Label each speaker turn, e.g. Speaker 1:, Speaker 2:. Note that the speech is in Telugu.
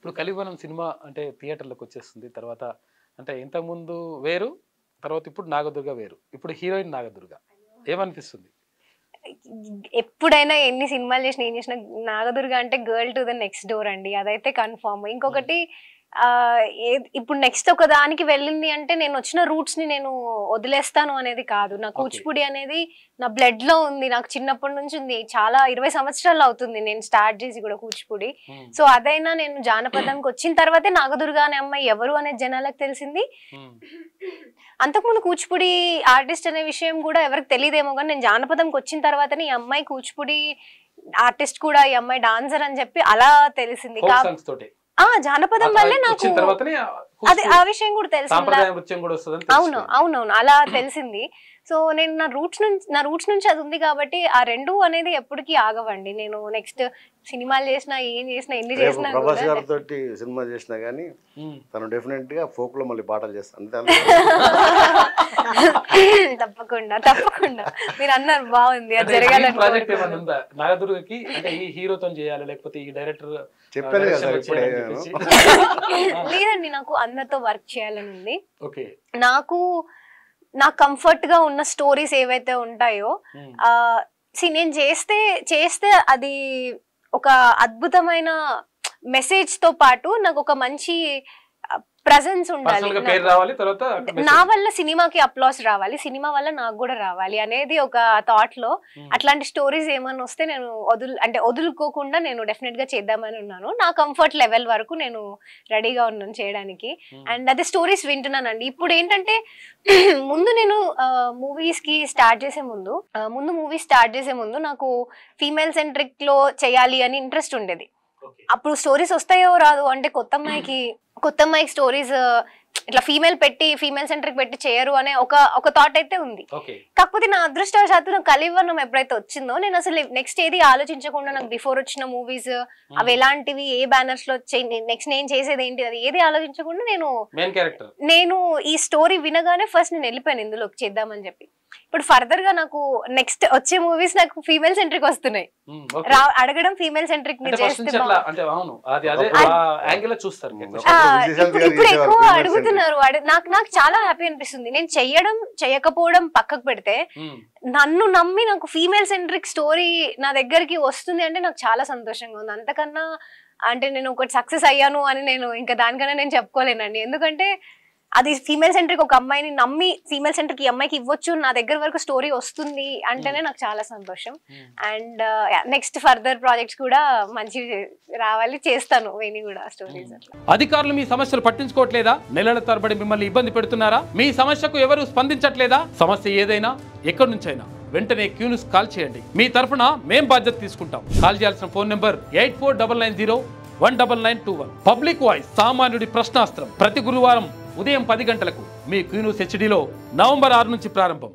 Speaker 1: ఇప్పుడు కలివనం సినిమా అంటే థియేటర్లకు వచ్చేస్తుంది. తర్వాత అంటే ఇంతకుముందు వేరు, తర్వాత ఇప్పుడు నాగదుర్గ వేరు, ఇప్పుడు హీరోయిన్ నాగదుర్గ. ఏమనిపిస్తుంది?
Speaker 2: ఎప్పుడైనా ఎన్ని సినిమాలు చేసినా ఏం చేసినా నాగదుర్గ అంటే girl to the next door అండి, అదైతే కన్ఫర్మ్. ఇంకొకటి ఇప్పుడు నెక్స్ట్ ఒక దానికి వెళ్ళింది అంటే నేను వచ్చిన రూట్స్ ని నేను వదిలేస్తాను అనేది కాదు. నా కూచిపూడి అనేది నా బ్లడ్ లో ఉంది, నాకు చిన్నప్పటి నుంచి ఉంది. చాలా 20 సంవత్సరాలు అవుతుంది నేను స్టార్ట్ చేసి కూడా కూచిపూడి. సో అదైనా నేను జానపదంకి వచ్చిన తర్వాతే నాగదుర్గ అనే అమ్మాయి ఎవరు అనేది జనాలకు తెలిసింది. అంతకుముందు కూచిపూడి ఆర్టిస్ట్ అనే విషయం కూడా ఎవరికి తెలియదేమో, కానీ నేను జానపదంకి వచ్చిన తర్వాతనే ఈ అమ్మాయి కూచిపూడి ఆర్టిస్ట్ కూడా, ఈ అమ్మాయి డాన్సర్ అని చెప్పి అలా తెలిసింది. జానపదం వల్లే నాకు అదే ఆ విషయం కూడా తెలిసింది. అవునవును అలా తెలిసింది. సో నేను నా రూట్స్ నుంచి అది ఉంది కాబట్టి ఆ రెండు అనేది ఎప్పటికీ ఆగవండి. నేను నెక్స్ట్ సినిమాలు చేసినా ఏం చేసినా ఎన్ని చేసినా
Speaker 3: ప్రభాస్ గారితో సినిమా చేసినా గానీ తను డెఫినెట్ గా ఫోక్ లో మళ్ళీ పాటలు చేస్తాను.
Speaker 2: తప్పకుండా తప్పకుండా మీరు అన్నారు బాగుంది, అది జరగాలని.
Speaker 1: నాగదుర్గకి అంటే ఈ హీరోతో చేయాలి లేకపోతే ఈ డైరెక్టర్
Speaker 3: చెప్పాను కదా
Speaker 2: లేదండి, నాకు అందరితో వర్క్ చేయాలని ఉంది. నాకు కంఫర్ట్ గా ఉన్న స్టోరీస్ ఏవైతే ఉంటాయో నేను చేస్తే అది ఒక అద్భుతమైన మెసేజ్ తో పాటు నాకు ఒక మంచి ప్రెజెన్స్ ఉండాలి. నా వల్ల సినిమాకి అప్లాస్ రావాలి, సినిమా వల్ల నాకు కూడా రావాలి అనేది ఒక థాట్ లో అట్లాంటి స్టోరీస్ ఏమన్నా వస్తే నేను వదులుకోకుండా నేను డెఫినెట్ గా చేద్దామని ఉన్నాను. నా కంఫర్ట్ లెవెల్ వరకు నేను రెడీగా ఉన్నాను చేయడానికి. అండ్ అదే స్టోరీస్ వింటున్నానండి. ఇప్పుడు ఏంటంటే ముందు నేను మూవీస్ స్టార్ట్ చేసే ముందు నాకు ఫీమేల్ సెంట్రిక్ లో చేయాలి అని ఇంట్రెస్ట్ ఉండేది. అప్పుడు స్టోరీస్ వస్తాయో రాదు అంటే కొత్త అమ్మాయికి స్టోరీస్ ఇట్లా ఫీమేల్ సెంట్రిక్ పెట్టి చేయరు అనే ఒక థాట్ అయితే ఉంది. కాకపోతే నా అదృష్టవశాత్తు నాకు కలివనం ఎప్పుడైతే వచ్చిందో నేను అసలు నెక్స్ట్ ఏది ఆలోచించకుండా నాకు బిఫోర్ వచ్చిన మూవీస్ అవి ఎలాంటివి, ఏ బ్యానర్స్ లో నెక్స్ట్ నేను చేసేది ఏంటి అది ఏది ఆలోచించకుండా నేను ఈ స్టోరీ వినగానే ఫస్ట్ నేను వెళ్ళిపోయాను ఇందులోకి చేద్దామని చెప్పి. ఇప్పుడు ఫర్దర్ గా నాకు నెక్స్ట్ వచ్చే మూవీస్ నాకు ఫీమేల్ సెంట్రిక్ వస్తున్నాయి. అడగడం ఫీమేల్ సెంట్రిక్ ఇప్పుడు ఎక్కువ అడుగుతున్నారు. నాకు చాలా హ్యాపీ అనిపిస్తుంది. నేను చేయకపోవడం పక్కకు పెడితే నన్ను నమ్మి నాకు ఫీమేల్ సెంట్రిక్ స్టోరీ నా దగ్గరికి వస్తుంది అంటే నాకు చాలా సంతోషంగా ఉంది. అంతకన్నా అంటే నేను ఒకటి సక్సెస్ అయ్యాను అని నేను ఇంకా దానికన్నా నేను చెప్పుకోలేనండి. ఎందుకంటే అది ఫీమేల్ సెంట్రిక్ ఒక అమ్మాయిని నమ్మి ఫీమేల్ సెంట్రిక్ ఈ అమ్మాయికి ఇవ్వచ్చు, నా దగ్గర వరకు స్టోరీ వస్తుంది అంటేనే నాకు చాలా సంతోషం. అండ్ నెక్స్ట్ ఫర్దర్ ప్రాజెక్ట్స్ కూడా మంచి రావాలి, చేస్తాను వేణి కూడా స్టోరీస్.
Speaker 1: అధికారులు మీ సమస్యలు పట్టించుకోవట్లేదా? నెలల తరబడి మిమ్మల్ని ఇబ్బంది పెడుతున్నారా? మీ సమస్యకు ఎవరు స్పందించట్లేదా? సమస్య ఏదైనా ఎక్కడి నుంచైనా వెంటనే క్యూన్యూస్ కాల్ చేయండి. మీ తరఫున మేం బాధ్యత తీసుకుంటాం. కాల్ చేయాల్సిన ఫోన్ నెంబర్ 8499019921. పబ్లిక్ వాయిస్, సామాన్యుడి ప్రశ్నాస్త్రం. ప్రతి గురువారం ఉదయం 10 గంటలకు మీ క్యూన్యూస్ హెచ్డీలో నవంబర్ 6 నుంచి ప్రారంభం.